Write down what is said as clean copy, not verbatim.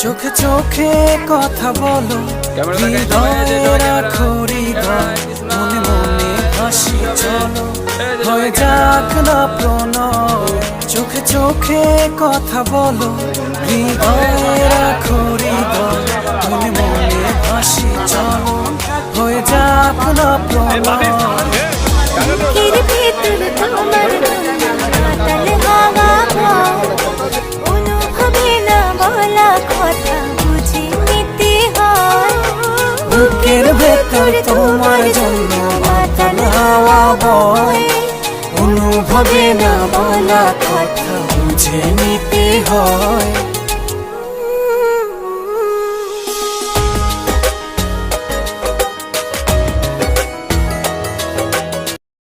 চোখে চোখে কথা বলো, রাখো হৃদয়, মনে মনে হাসি চলো, হয়ে যাক না প্রণয়। চোখে চোখে কথা বলো, হৃদয় রাখো হৃদয়, মনে মনে হাসি চলো, হয়ে যাক না প্রণয়। বুকের ভেতর তোমার জন্য মাতাল হাওয়া বয়, অনুভবে না বলা কথা বুঝে নিতে হয়।